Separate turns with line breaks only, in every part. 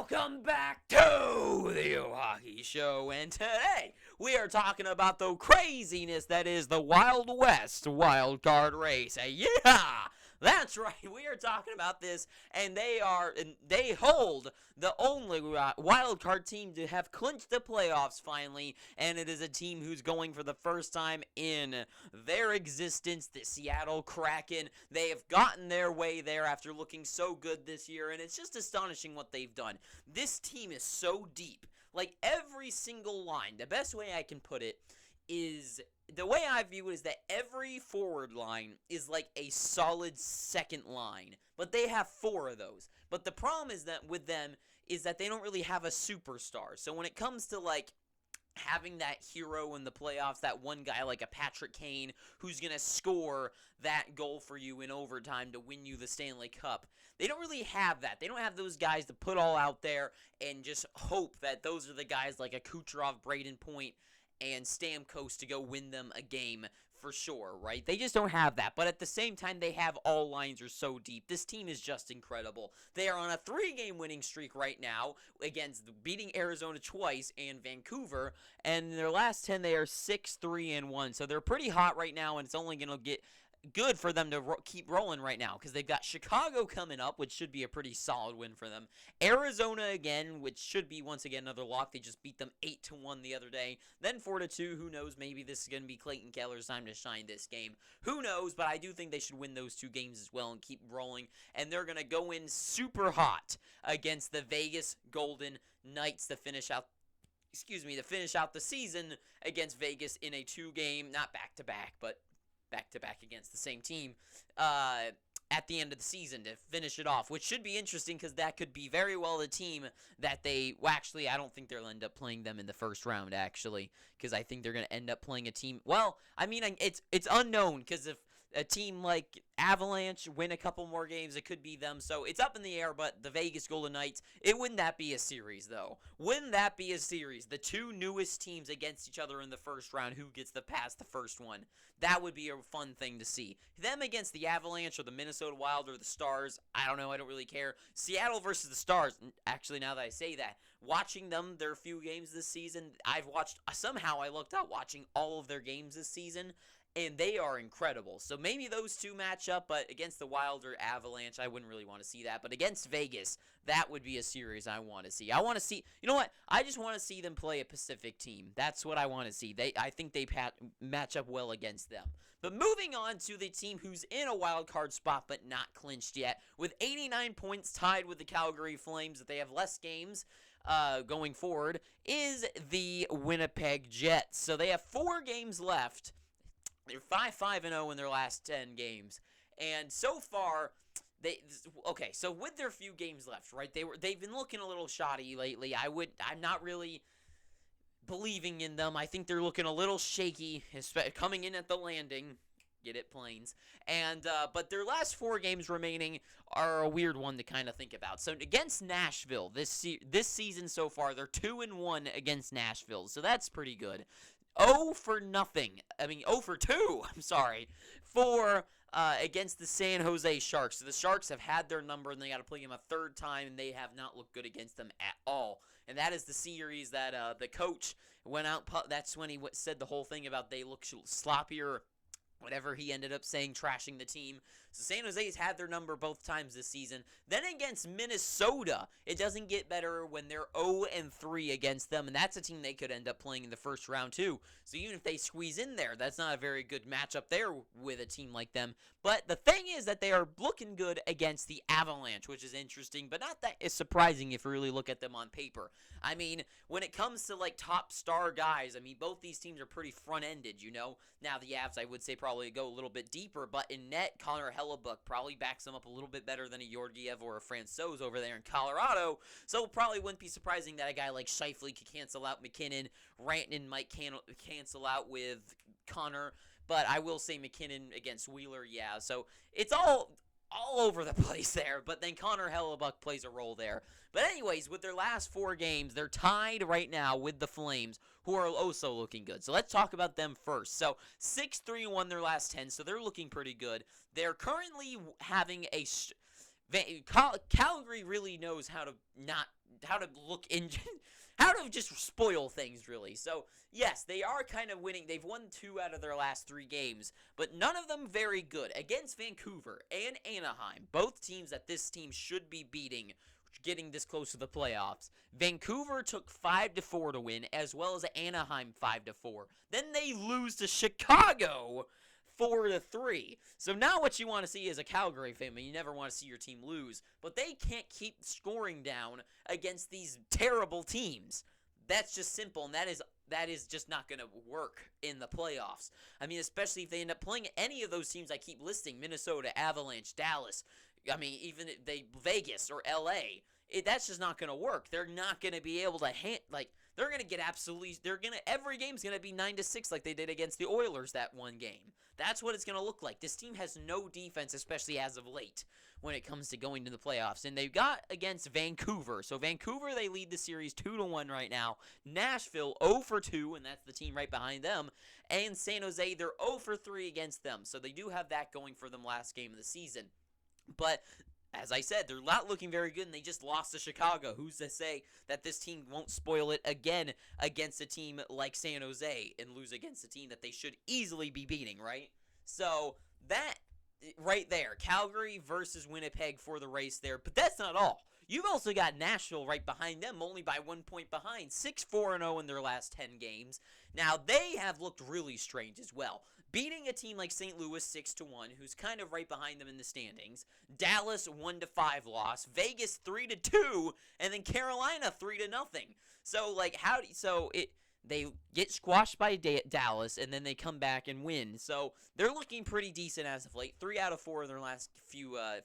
Welcome back to the U Hockey Show, and today we are talking about the craziness that is the Wild West wild card race. Yeah, that's right. We are talking about this, and they hold the only wild card team to have clinched the playoffs finally, and it is a team who's going for the first time in their existence, the Seattle Kraken. They have gotten their way there after looking so good this year, and it's just astonishing what they've done. This team is so deep. Like, every single line, the best way I can put it is, the way I view it is that every forward line is like a solid second line, but they have four of those. But the problem is that with them is that they don't really have a superstar. So when it comes to like having that hero in the playoffs, that one guy like a Patrick Kane who's going to score that goal for you in overtime to win you the Stanley Cup, they don't really have that. They don't have those guys to put all out there and just hope that those are the guys like a Kucherov, Braden Point, and Stamkos to go win them a game for sure, right? They just don't have that. But at the same time, they have all lines are so deep. This team is just incredible. They are on a 3-game winning streak right now against beating Arizona twice and Vancouver. And in their last 10, they are 6-3-1. So they're pretty hot right now, and it's only going to get good for them to keep rolling right now because they've got Chicago coming up, which should be a pretty solid win for them. Arizona again, which should be once again another lock. They just beat them 8-1 the other day. Then 4-2. Who knows? Maybe this is going to be Clayton Keller's time to shine this game. Who knows? But I do think they should win those 2 games as well and keep rolling. And they're going to go in super hot against the Vegas Golden Knights to finish out the season against Vegas in a 2-game, not back-to-back, but back-to-back against the same team at the end of the season to finish it off, which should be interesting because that could be very well the team that they – well, actually, I don't think they'll end up playing them in the first round, actually, because I think they're going to end up playing a team – well, I mean, it's unknown because if a team like Avalanche win a couple more games, it could be them. So it's up in the air, but the Vegas Golden Knights, wouldn't that be a series, though? Wouldn't that be a series? The 2 newest teams against each other in the first round, who gets past the first one? That would be a fun thing to see. Them against the Avalanche or the Minnesota Wild or the Stars, I don't know, I don't really care. Seattle versus the Stars, actually, now that I say that, watching them, their few games this season, somehow I looked out watching all of their games this season, and they are incredible. So maybe those 2 match up, but against the Wild or Avalanche, I wouldn't really want to see that. But against Vegas, that would be a series I want to see. I want to see, you know what? I just want to see them play a Pacific team. That's what I want to see. I think they match up well against them. But moving on to the team who's in a wild card spot but not clinched yet, with 89 points tied with the Calgary Flames, that they have less games going forward, is the Winnipeg Jets. So they have 4 games left. They're 5-5-0 in their last 10 games. And so far, so with their few games left, right? They've been looking a little shoddy lately. I'm not really believing in them. I think they're looking a little shaky, coming in at the Landing. Get it, Planes. And but their last 4 games remaining are a weird one to kind of think about. So against Nashville, this season so far, they're 2-1 against Nashville. So that's pretty good. 0 for 2, I'm sorry, for against the San Jose Sharks. So the Sharks have had their number, and they got to play them a 3rd time, and they have not looked good against them at all. And that is the series that the coach went out. That's when he said the whole thing about they look sloppier, whatever he ended up saying, trashing the team. So San Jose's had their number both times this season. Then against Minnesota, it doesn't get better when they're 0-3 against them, and that's a team they could end up playing in the first round too. So even if they squeeze in there, that's not a very good matchup there with a team like them. But the thing is that they are looking good against the Avalanche, which is interesting, but not that is surprising if you really look at them on paper. I mean, when it comes to like top star guys, I mean, both these teams are pretty front-ended, you know. Now the Avs, I would say, probably go a little bit deeper, but in net, Connor Hellebuck probably backs them up a little bit better than a Georgiev or a Francouz over there in Colorado. So probably wouldn't be surprising that a guy like Scheifele could cancel out McKinnon. Rantanen might cancel out with Connor. But I will say McKinnon against Wheeler, yeah. So it's all over the place there. But then Connor Hellebuck plays a role there. But anyways, with their last 4 games, they're tied right now with the Flames, who are also looking good. So let's talk about them first. So 6-3-1 their last 10, so they're looking pretty good. They're currently having a Calgary really knows how to look in, how to just spoil things, really. So, yes, they are kind of winning. They've won 2 out of their last 3 games, but none of them very good. Against Vancouver and Anaheim, both teams that this team should be beating, getting this close to the playoffs. Vancouver took 5-4 to win, as well as Anaheim 5-4. Then they lose to Chicago 4-3. So now what you want to see is a Calgary fan. You never want to see your team lose, but they can't keep scoring down against these terrible teams. That's just simple, and that is just not going to work in the playoffs. I mean, especially if they end up playing any of those teams I keep listing: Minnesota, Avalanche, Dallas. I mean, even Vegas or LA. That's just not going to work. They're not going to be able to they're going to get every game's going to be 9-6 like they did against the Oilers that one game. That's what it's going to look like. This team has no defense, especially as of late, when it comes to going to the playoffs. And they've got against Vancouver. So Vancouver, they lead the series 2-1 right now. Nashville 0-2, and that's the team right behind them. And San Jose, they're 0-3 against them. So they do have that going for them last game of the season. But as I said, they're not looking very good, and they just lost to Chicago. Who's to say that this team won't spoil it again against a team like San Jose and lose against a team that they should easily be beating, right? So that right there, Calgary versus Winnipeg for the race there. But that's not all. You've also got Nashville right behind them, only by 1 point behind, 6-4-0 in their last 10 games. Now, they have looked really strange as well, beating a team like St. Louis 6-1, who's kind of right behind them in the standings. Dallas 1-5 loss, Vegas 3-2, and then Carolina 3-0. So they get squashed by Dallas, and then they come back and win. So they're looking pretty decent as of late. 3 out of 4 in their last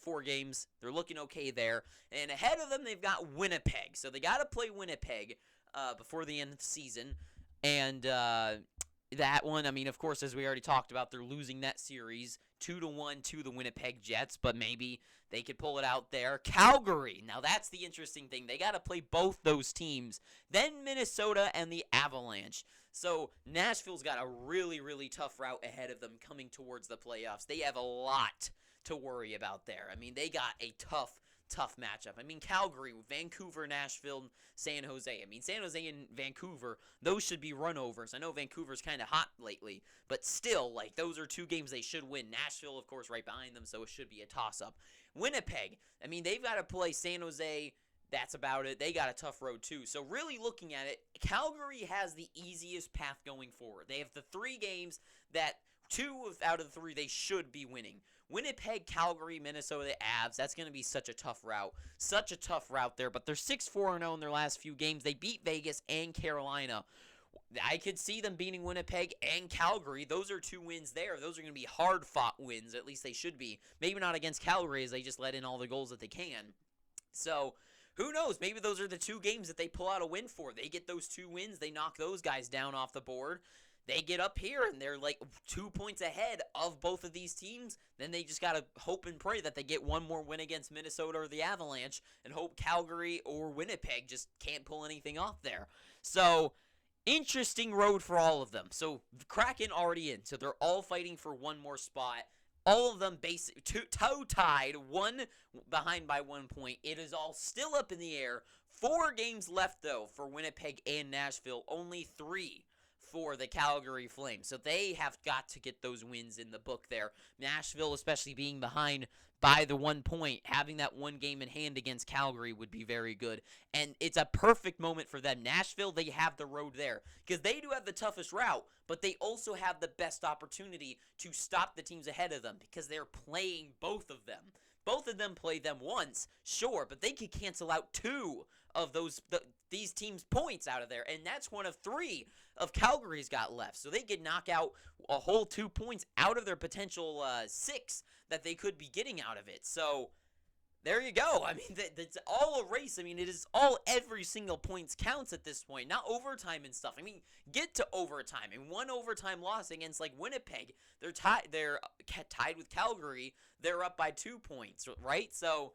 4 games. They're looking okay there. And ahead of them, they've got Winnipeg. So they got to play Winnipeg before the end of the season. And that one, I mean, of course, as we already talked about, they're losing that series 2-1 to the Winnipeg Jets, but maybe they could pull it out there. Calgary, now that's the interesting thing. They got to play both those teams. Then Minnesota and the Avalanche. So Nashville's got a really, really tough route ahead of them coming towards the playoffs. They have a lot to worry about there. I mean, they got a tough matchup. I mean, Calgary, Vancouver, Nashville, San Jose. I mean, San Jose and Vancouver, those should be runovers. I know Vancouver's kind of hot lately, but still, those are 2 games they should win. Nashville, of course, right behind them, so it should be a toss-up. Winnipeg, I mean, they've got to play San Jose. That's about it. They got a tough road, too. So really looking at it, Calgary has the easiest path going forward. They have the 3 games that 2 out of the 3 they should be winning. Winnipeg, Calgary, Minnesota, Avs. That's going to be such a tough route. Such a tough route there. But they're 6-4-0 in their last few games. They beat Vegas and Carolina. I could see them beating Winnipeg and Calgary. Those are 2 wins there. Those are going to be hard-fought wins. At least they should be. Maybe not against Calgary, as they just let in all the goals that they can. So who knows? Maybe those are the 2 games that they pull out a win for. They get those 2 wins. They knock those guys down off the board. They get up here, and they're 2 points ahead of both of these teams. Then they just got to hope and pray that they get one more win against Minnesota or the Avalanche and hope Calgary or Winnipeg just can't pull anything off there. So, interesting road for all of them. So, Kraken already in. So, they're all fighting for one more spot. All of them toe-tied, one behind by 1 point. It is all still up in the air. 4 games left, though, for Winnipeg and Nashville. Only 3 for the Calgary Flames. So they have got to get those wins in the book there. Nashville, especially being behind by the 1 point, having that 1 game in hand against Calgary would be very good. And it's a perfect moment for them. Nashville, they have the road there because they do have the toughest route, but they also have the best opportunity to stop the teams ahead of them because they're playing both of them. Both of them play them once, sure, but they could cancel out 2 of these teams' points out of there, and that's one of 3 of Calgary's got left. So they could knock out a whole 2 points out of their potential 6 that they could be getting out of it. So there you go. I mean, that's all a race. I mean, it is all every single points counts at this point, not overtime and stuff. I mean, get to overtime. And 1 overtime loss against Winnipeg, they're tied with Calgary. They're up by 2 points, right? So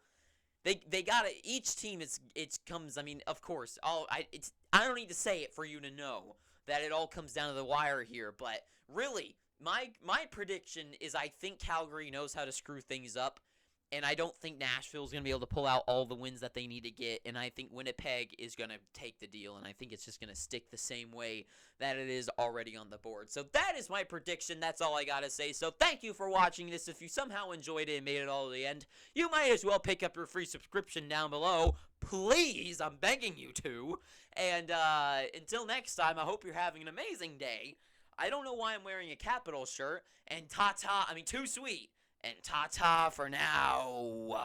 they got it. Each team it comes. I mean, of course, I don't need to say it for you to know that it all comes down to the wire here. But really, my prediction is I think Calgary knows how to screw things up. And I don't think Nashville's going to be able to pull out all the wins that they need to get. And I think Winnipeg is going to take the deal. And I think it's just going to stick the same way that it is already on the board. So that is my prediction. That's all I got to say. So thank you for watching this. If you somehow enjoyed it and made it all to the end, you might as well pick up your free subscription down below. Please, I'm begging you to. And until next time, I hope you're having an amazing day. I don't know why I'm wearing a Capitals shirt. And ta-ta, I mean, too sweet. And ta-ta for now.